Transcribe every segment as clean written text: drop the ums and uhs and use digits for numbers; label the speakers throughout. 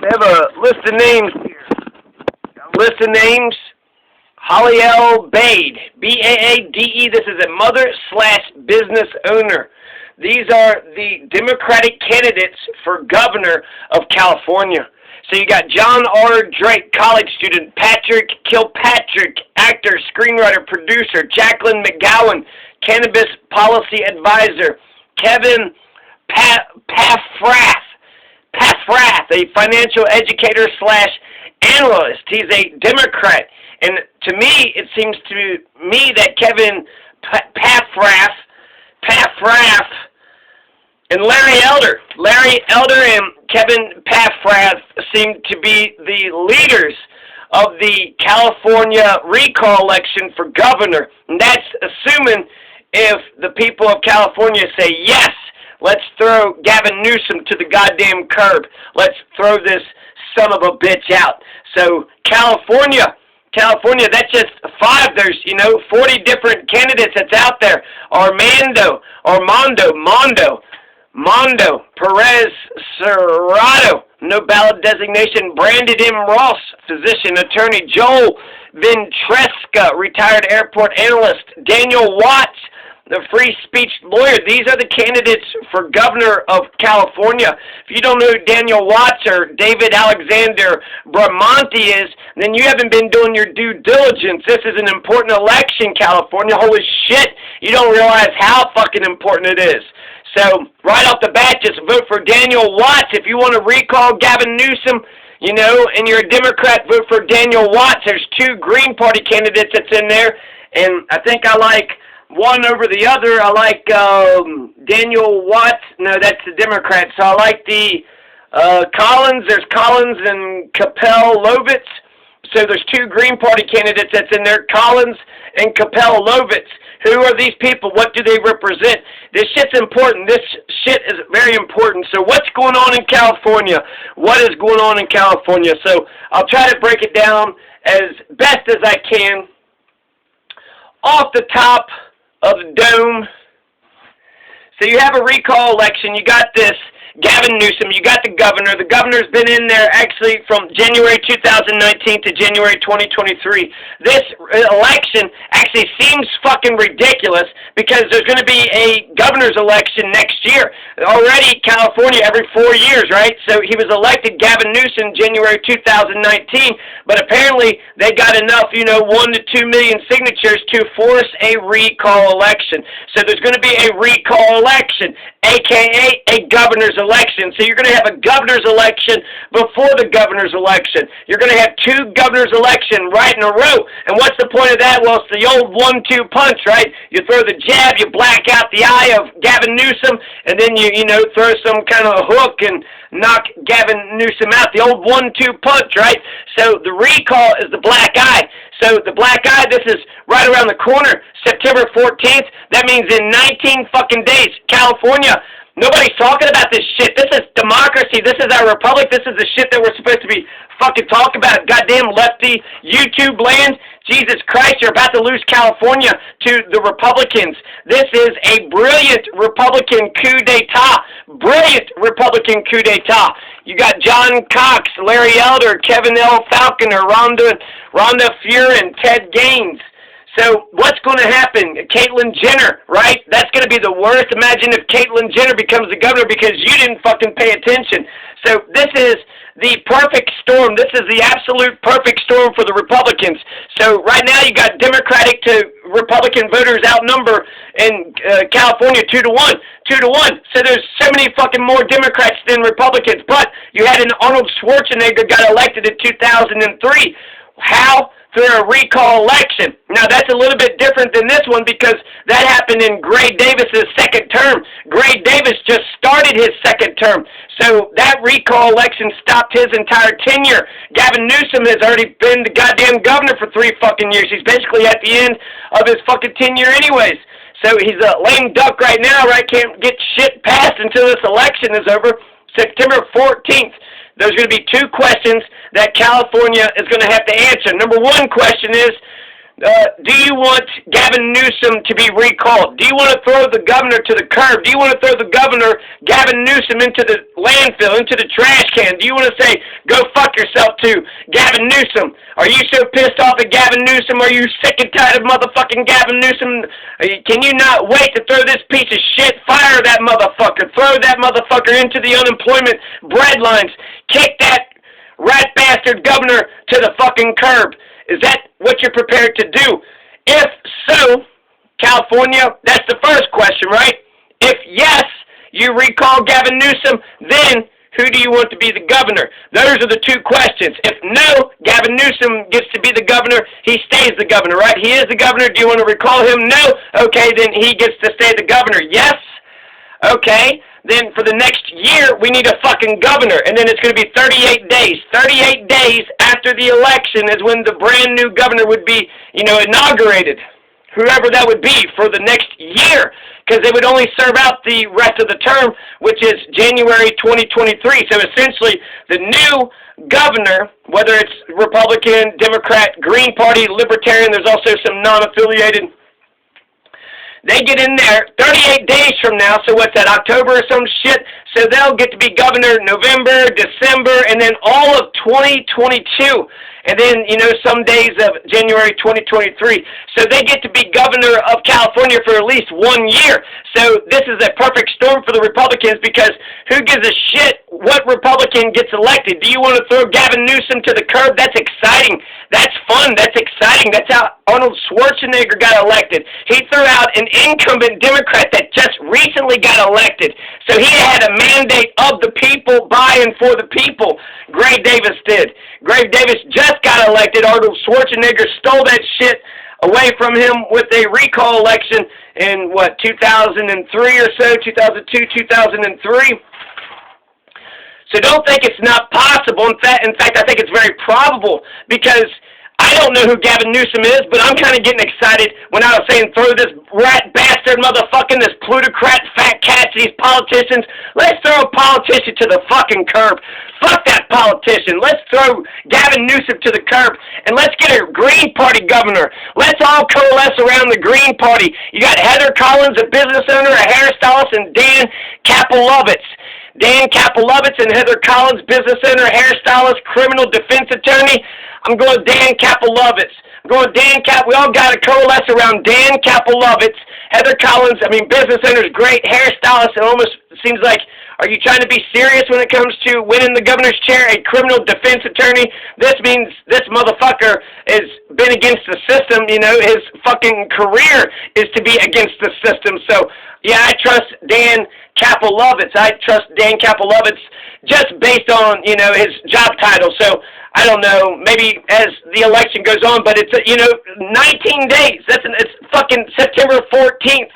Speaker 1: They have a list of names here. List of names. Holly L. Bade, B-A-A-D-E. This is a mother/business owner. These are the Democratic candidates for governor of California. So you got John R. Drake, college student, Patrick Kilpatrick, actor, screenwriter, producer, Jacqueline McGowan, cannabis policy advisor, Kevin Paffrath, a financial educator / analyst. He's a Democrat. And to me, it seems to me that Kevin Paffrath and Larry Elder and Kevin Paffrath seem to be the leaders of the California recall election for governor. And that's assuming if the people of California say, yes, let's throw Gavin Newsom to the goddamn curb. Let's throw this son of a bitch out. So California, that's just 5. There's, 40 different candidates that's out there. Mondo, Perez Serrato, no ballot designation. Brandon M. Ross, physician, attorney. Joel Ventresca, retired airport analyst. Daniel Watts, the free speech lawyer. These are the candidates for governor of California. If you don't know who Daniel Watts or David Alexander Bramonti is, then you haven't been doing your due diligence. This is an important election, California. Holy shit, you don't realize how fucking important it is. So, right off the bat, just vote for Daniel Watts. If you want to recall Gavin Newsom, and you're a Democrat, vote for Daniel Watts. There's 2 Green Party candidates that's in there, and I think I like one over the other. I like Daniel Watts. No, that's the Democrat. So I like the Collins. There's Collins and Capel-Lovitz. So there's 2 Green Party candidates that's in there, Collins and Capel-Lovitz. Who are these people? What do they represent? This shit's important. This shit is very important. So what's going on in California? What is going on in California? So I'll try to break it down as best as I can. Off the top of the dome. So you have a recall election. You got this Gavin Newsom. You got the governor. The governor's been in there actually from January 2019 to January 2023. This election actually seems fucking ridiculous because there's going to be a governor's election next year. Already California every 4 years, right? So he was elected, Gavin Newsom, January 2019, but apparently they got enough, 1 to 2 million signatures to force a recall election. So there's going to be a recall election, aka a governor's election. So you're going to have a governor's election before the governor's election. You're going to have 2 governor's election right in a row. And what's the point of that? Well, it's the old 1-2 punch, right? You throw the jab, you black out the eye of Gavin Newsom, and then you throw some kind of hook and knock Gavin Newsom out. The old 1-2 punch, right? So the recall is the black eye. So the black eye, this is right around the corner, September 14th. That means in 19 fucking days, California, nobody's talking about this shit. This is democracy. This is our republic. This is the shit that we're supposed to be fucking talking about. Goddamn lefty YouTube land. Jesus Christ, you're about to lose California to the Republicans. This is a brilliant Republican coup d'etat. Brilliant Republican coup d'etat. You got John Cox, Larry Elder, Kevin L. Falconer, Rhonda Fuhr, and Ted Gaines. So what's going to happen? Caitlyn Jenner, right? That's going to be the worst. Imagine if Caitlyn Jenner becomes the governor because you didn't fucking pay attention. So this is the perfect storm. This is the absolute perfect storm for the Republicans. So right now you got Democratic to Republican voters outnumber in California 2-1. 2-1. So there's so many fucking more Democrats than Republicans. But you had an Arnold Schwarzenegger got elected in 2003. How? Through a recall election. Now, that's a little bit different than this one because that happened in Gray Davis's second term. Gray Davis just started his second term. So that recall election stopped his entire tenure. Gavin Newsom has already been the goddamn governor for 3 fucking years. He's basically at the end of his fucking tenure anyways. So he's a lame duck right now, right? Can't get shit passed until this election is over. September 14th. There's going to be 2 questions that California is going to have to answer. Number 1 question is, Do you want Gavin Newsom to be recalled? Do you want to throw the governor to the curb? Do you want to throw the governor, Gavin Newsom, into the landfill, into the trash can? Do you want to say, go fuck yourself to Gavin Newsom? Are you so pissed off at Gavin Newsom? Are you sick and tired of motherfucking Gavin Newsom? Can you not wait to throw this piece of shit? Fire that motherfucker. Throw that motherfucker into the unemployment breadlines. Kick that rat bastard governor to the fucking curb. Is that what you're prepared to do? If so, California, that's the first question, right? If yes, you recall Gavin Newsom, then who do you want to be the governor? Those are the two questions. If no, Gavin Newsom gets to be the governor, he stays the governor, right? He is the governor. Do you want to recall him? No. Okay, then he gets to stay the governor. Yes? Okay. Then for the next year, we need a fucking governor. And then it's going to be 38 days. 38 days after the election is when the brand new governor would be, inaugurated. Whoever that would be for the next year. Because they would only serve out the rest of the term, which is January 2023. So essentially, the new governor, whether it's Republican, Democrat, Green Party, Libertarian, there's also some non-affiliated. They get in there 38 days from now, so what's that, October or some shit? So they'll get to be governor November, December, and then all of 2022. And then, some days of January 2023. So they get to be governor of California for at least 1 year. So this is a perfect storm for the Republicans because who gives a shit what Republican gets elected? Do you want to throw Gavin Newsom to the curb? That's exciting. That's fun. That's exciting. That's how Arnold Schwarzenegger got elected. He threw out an incumbent Democrat that just recently got elected. So he had a mandate of the people, by and for the people. Gray Davis did. Gray Davis just got elected. Arnold Schwarzenegger stole that shit away from him with a recall election in, 2003 or so, 2002, 2003. So don't think it's not possible. In fact, I think it's very probable because I don't know who Gavin Newsom is, but I'm kind of getting excited when I was saying throw this rat bastard motherfucking, this plutocrat, fat cats, these politicians. Let's throw a politician to the fucking curb. Fuck that politician. Let's throw Gavin Newsom to the curb, and let's get a Green Party governor. Let's all coalesce around the Green Party. You got Heather Collins, a business owner, a hairstylist, and Dan Kapilovitz. Dan Kapilovitz and Heather Collins, business owner, hairstylist, criminal defense attorney. I'm going Dan Kapilovitz. I'm going we all got to coalesce around Dan Kapilovitz. Heather Collins, business owner's great, hairstylist. It almost seems like, are you trying to be serious when it comes to winning the governor's chair? A criminal defense attorney. This means this motherfucker has been against the system. His fucking career is to be against the system. So, yeah, I trust Dan Kapilovitz. I trust Dan Kapilovitz just based on, his job title. So, I don't know, maybe as the election goes on, but it's, 19 days. It's fucking September 14th.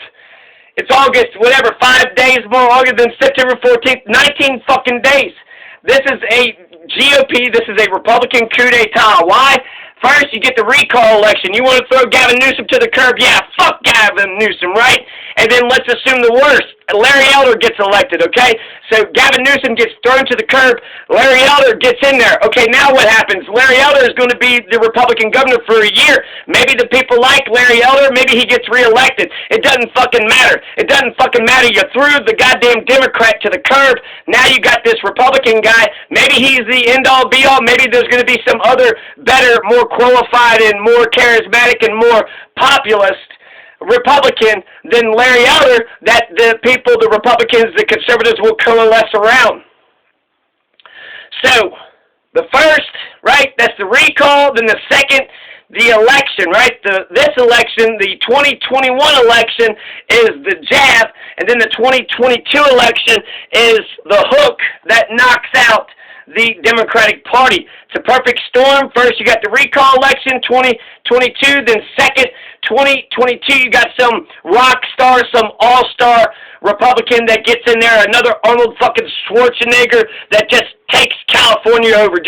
Speaker 1: It's August, 5 days more August than September 14th. 19 fucking days. This is a GOP, this is a Republican coup d'etat. Why? First, you get the recall election. You want to throw Gavin Newsom to the curb? Yeah, fuck Gavin Newsom, right? And then let's assume the worst. Larry Elder gets elected, okay? So Gavin Newsom gets thrown to the curb. Larry Elder gets in there. Okay, now what happens? Larry Elder is going to be the Republican governor for a year. Maybe the people like Larry Elder. Maybe he gets reelected. It doesn't fucking matter. It doesn't fucking matter. You threw the goddamn Democrat to the curb. Now you got this Republican guy. Maybe he's the end-all, be-all. Maybe there's going to be some other better, more qualified and more charismatic and more populist Republican than Larry Elder that the people, the Republicans, the conservatives will coalesce around. So, the first, right, that's the recall. Then the second, the election, right? This election, the 2021 election is the jab, and then the 2022 election is the hook that knocks out the Democratic Party. It's a perfect storm. First, you got the recall election, 2022. Then second, 2022, you got some rock star, some all-star Republican that gets in there, another Arnold fucking Schwarzenegger that just takes California over,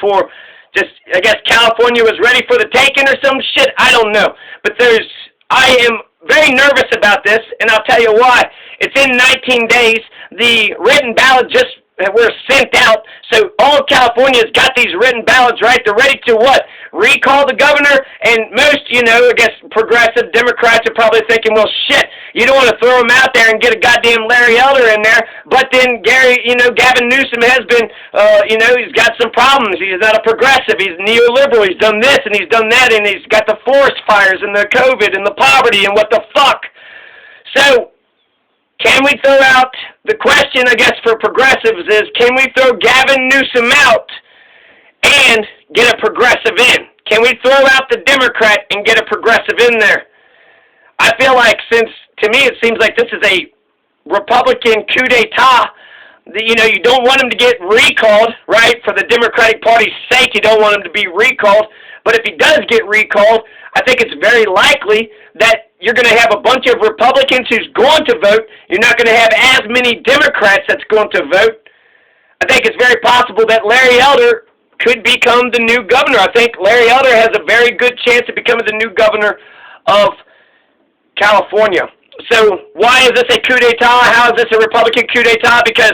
Speaker 1: for just, I guess California was ready for the taking or some shit. I don't know. But I am very nervous about this, and I'll tell you why. It's in 19 days. The written ballot were sent out, so all of California's got these written ballots, right? They're ready to what? recall the governor, and most, I guess progressive Democrats are probably thinking, well, shit, you don't want to throw him out there and get a goddamn Larry Elder in there, but then Gavin Newsom has been, he's got some problems. He's not a progressive. He's neoliberal. He's done this and he's done that, and he's got the forest fires and the COVID and the poverty and what the fuck. So, can we throw out, the question, I guess, for progressives is, can we throw Gavin Newsom out and get a progressive in? Can we throw out the Democrat and get a progressive in there? I feel like to me, it seems like this is a Republican coup d'etat. You don't want him to get recalled, right? For the Democratic Party's sake, you don't want him to be recalled. But if he does get recalled, I think it's very likely that you're going to have a bunch of Republicans who's going to vote. You're not going to have as many Democrats that's going to vote. I think it's very possible that Larry Elder could become the new governor. I think Larry Elder has a very good chance of becoming the new governor of California. So why is this a coup d'etat? How is this a Republican coup d'etat? Because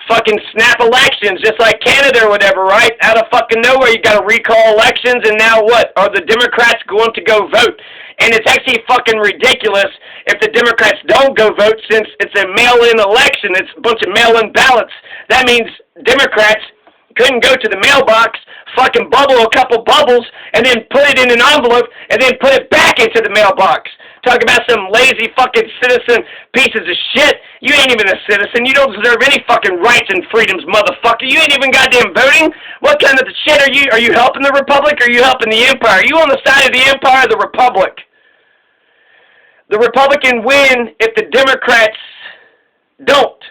Speaker 1: fucking snap elections, just like Canada or whatever, right? Out of fucking nowhere, you got to recall elections, and now what? Are the Democrats going to go vote? And it's actually fucking ridiculous if the Democrats don't go vote, since it's a mail-in election. It's a bunch of mail-in ballots. That means Democrats couldn't go to the mailbox, fucking bubble a couple bubbles, and then put it in an envelope, and then put it back into the mailbox. Talk about some lazy fucking citizen pieces of shit. You ain't even a citizen. You don't deserve any fucking rights and freedoms, motherfucker. You ain't even goddamn voting. What kind of shit are you? Are you helping the Republic, or are you helping the Empire? Are you on the side of the Empire or the Republic? The Republican win if the Democrats don't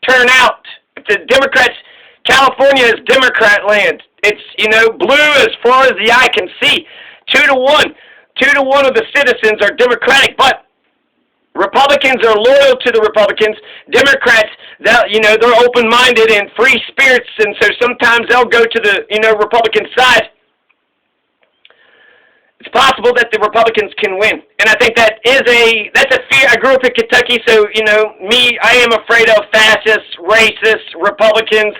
Speaker 1: turn out. If the Democrats, California is Democrat land. It's, blue as far as the eye can see. 2-1. 2-1 of the citizens are Democratic, but Republicans are loyal to the Republicans. Democrats, they're open-minded and free spirits, and so sometimes they'll go to the, Republican side. It's possible that the Republicans can win, and I think that's a fear. I grew up in Kentucky, so, I am afraid of fascists, racists, Republicans.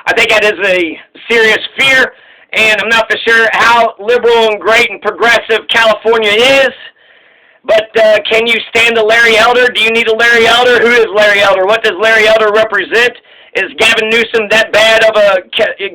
Speaker 1: I think that is a serious fear. And I'm not for sure how liberal and great and progressive California is. But can you stand a Larry Elder? Do you need a Larry Elder? Who is Larry Elder? What does Larry Elder represent? Is Gavin Newsom that bad of a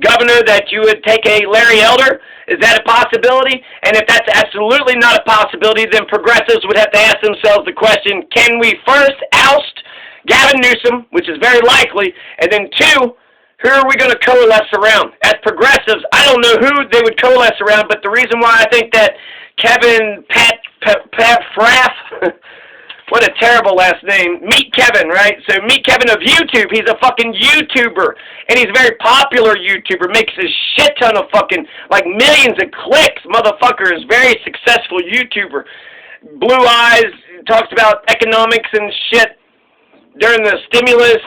Speaker 1: governor that you would take a Larry Elder? Is that a possibility? And if that's absolutely not a possibility, then progressives would have to ask themselves the question, can we first oust Gavin Newsom, which is very likely, and then two, who are we going to coalesce around? As progressives, I don't know who they would coalesce around, but the reason why I think that Kevin Paffrath, what a terrible last name, Meet Kevin, right? So Meet Kevin of YouTube, he's a fucking YouTuber, and he's a very popular YouTuber, makes a shit ton of fucking, like millions of clicks, motherfucker, is very successful YouTuber. Blue eyes, talks about economics and shit. During the stimulus,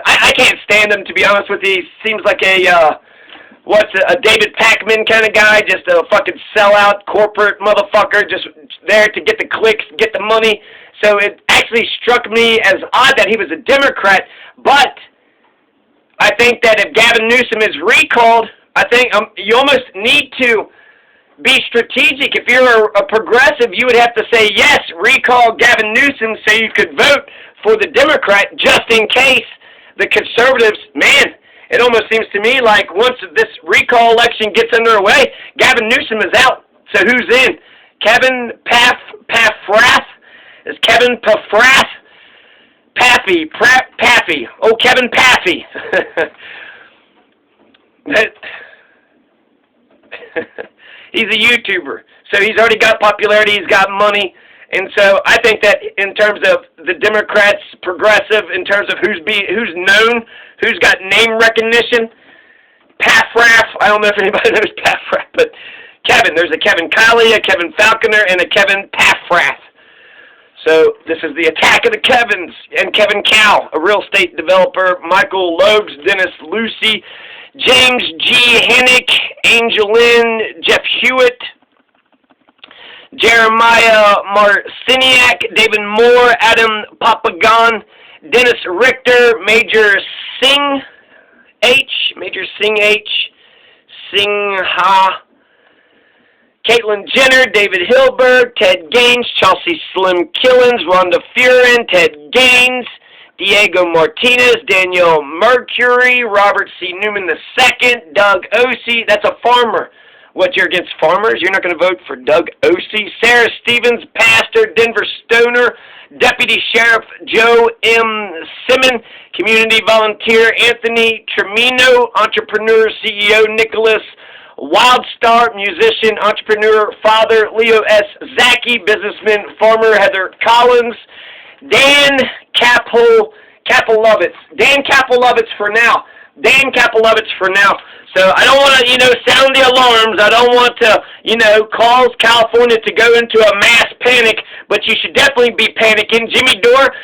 Speaker 1: I can't stand him, to be honest with you. He seems like a David Pakman kind of guy, just a fucking sellout corporate motherfucker, just there to get the clicks, get the money. So it actually struck me as odd that he was a Democrat, but I think that if Gavin Newsom is recalled, I think you almost need to be strategic. If you're a progressive, you would have to say, yes, recall Gavin Newsom so you could vote for the Democrat just in case the conservatives, man, it almost seems to me like once this recall election gets underway, Gavin Newsom is out. So who's in? Kevin Paffrath? Is Kevin Paffrath? Paffy. Oh, Kevin Paffy. He's a YouTuber. So he's already got popularity, he's got money. And so I think that in terms of the Democrats, progressive, in terms of who's known, who's got name recognition, Paffrath, I don't know if anybody knows Paffrath, but Kevin, there's a Kevin Cali, a Kevin Falconer, and a Kevin Paffrath. So this is the attack of the Kevins, and Kevin Cow, a real estate developer, Michael Loebs, Dennis Lucy, James G. Hennick, Angel Lynn, Jeff Hewitt, Jeremiah Marciniak, David Moore, Adam Papagon, Dennis Richter, Major Singh H, Singha, Caitlyn Jenner, David Hilberg, Ted Gaines, Chelsea Slim Killens, Rhonda Furin, Ted Gaines, Diego Martinez, Danielle Mercury, Robert C. Newman II, Doug Osee. That's a farmer. What, you're against farmers? You're not going to vote for Doug Osee? Sarah Stevens, pastor, Denver Stoner, Deputy Sheriff Joe M. Simmon, community volunteer Anthony Tremino, entrepreneur CEO Nicholas Wildstar, musician, entrepreneur, father Leo S. Zaki, businessman, farmer Heather Collins, Dan Kapelovitz. Dan Kapelovitz for now. Dan Kapelovitz for now. So I don't want to, sound the alarms. I don't want to, cause California to go into a mass panic, but you should definitely be panicking.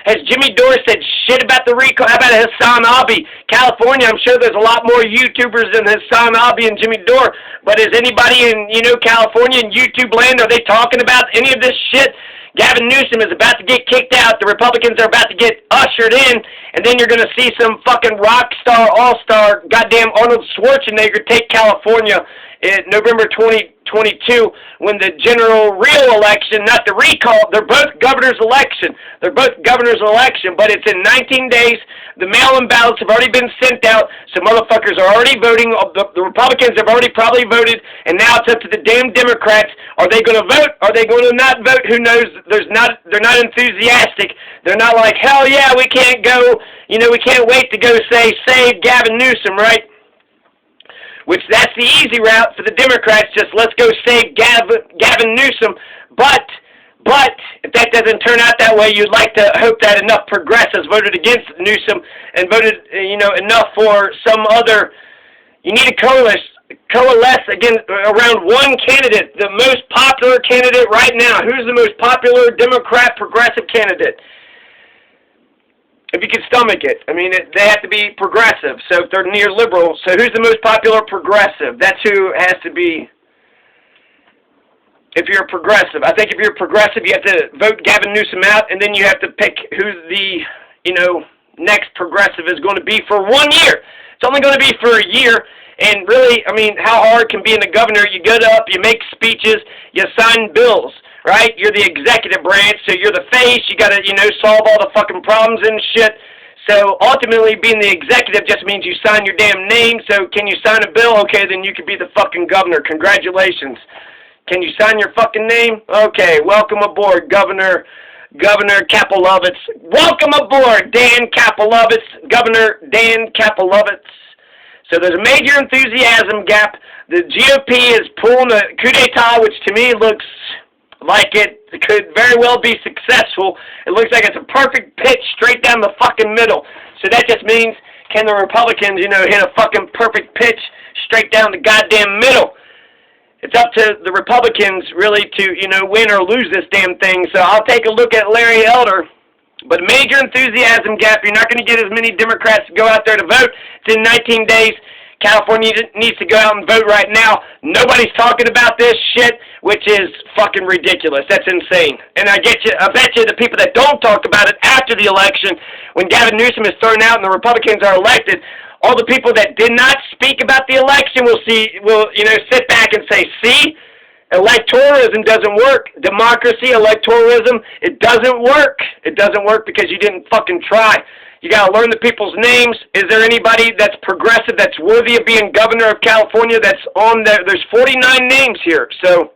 Speaker 1: Has Jimmy Dore said shit about the recall? How about Hassan Abi? California, I'm sure there's a lot more YouTubers than Hassan Abi and Jimmy Dore, but is anybody in, California and YouTube land, are they talking about any of this shit? Gavin Newsom is about to get kicked out. The Republicans are about to get ushered in, and then you're going to see some fucking rock star, all-star, goddamn Arnold Schwarzenegger take California in November 2022 when the general real election, not the recall, they're both governor's election. They're both governor's election, but it's in 19 days. The mail-in ballots have already been sent out. Some motherfuckers are already voting. The Republicans have already probably voted, and now it's up to the damn Democrats. Are they going to vote? Are they going to not vote? Who knows? They're not enthusiastic. They're not like, hell yeah, we can't go, we can't wait to go say, save Gavin Newsom, right? Which that's the easy route for the Democrats, just let's go save Gavin Newsom. But if that doesn't turn out that way, you'd like to hope that enough progressives voted against Newsom and voted, enough for some other. You need to coalesce again around one candidate, the most popular candidate right now. Who's the most popular Democrat progressive candidate? If you can stomach it. I mean, they have to be progressive. So if they're near liberal, so who's the most popular progressive? That's who has to be. If you're a progressive, I think if you're a progressive, you have to vote Gavin Newsom out, and then you have to pick who the next progressive is going to be for 1 year. It's only going to be for a year. And really, I mean, how hard can being a governor? You get up, you make speeches, you sign bills. Right? You're the executive branch, so you're the face. You got to, solve all the fucking problems and shit. So ultimately, being the executive just means you sign your damn name. So can you sign a bill? Okay, then you could be the fucking governor. Congratulations. Can you sign your fucking name? Okay, welcome aboard, Governor Kapelovitz. Welcome aboard, Dan Kapelovitz. Governor Dan Kapelovitz. So there's a major enthusiasm gap. The GOP is pulling a coup d'etat, which to me looks like it could very well be successful. It looks like it's a perfect pitch straight down the fucking middle. So that just means, can the Republicans, hit a fucking perfect pitch straight down the goddamn middle? It's up to the Republicans, really, to, win or lose this damn thing. So I'll take a look at Larry Elder. But major enthusiasm gap. You're not going to get as many Democrats to go out there to vote. It's in 19 days. California needs to go out and vote right now. Nobody's talking about this shit, which is fucking ridiculous. That's insane. And I bet you the people that don't talk about it after the election, when Gavin Newsom is thrown out and the Republicans are elected, all the people that did not speak about the election will sit back and say, see, electoralism doesn't work. Democracy, electoralism, it doesn't work. It doesn't work because you didn't fucking try. You got to learn the people's names. Is there anybody that's progressive, that's worthy of being governor of California that's on there? There's 49 names here. So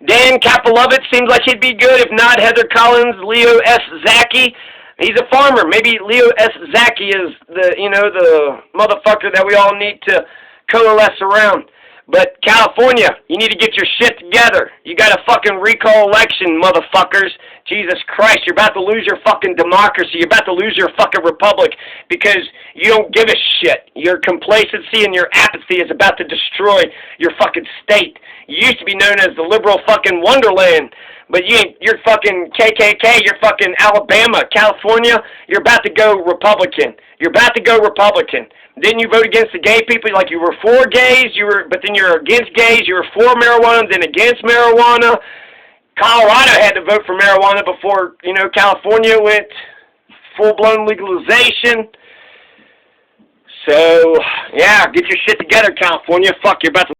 Speaker 1: Dan Kapelovitz seems like he'd be good. If not, Heather Collins, Leo S. Zaki. He's a farmer. Maybe Leo S. Zaki is the motherfucker that we all need to coalesce around. But California, you need to get your shit together. You got a fucking recall election, motherfuckers. Jesus Christ, you're about to lose your fucking democracy. You're about to lose your fucking republic because you don't give a shit. Your complacency and your apathy is about to destroy your fucking state. You used to be known as the liberal fucking wonderland, but you're fucking KKK. You're fucking Alabama, California. You're about to go Republican. You're about to go Republican. Didn't you vote against the gay people? Like you were for gays, but then you're against gays. You were for marijuana, then against marijuana. Colorado had to vote for marijuana before, California went full-blown legalization. So, yeah, get your shit together, California. Fuck, you're about to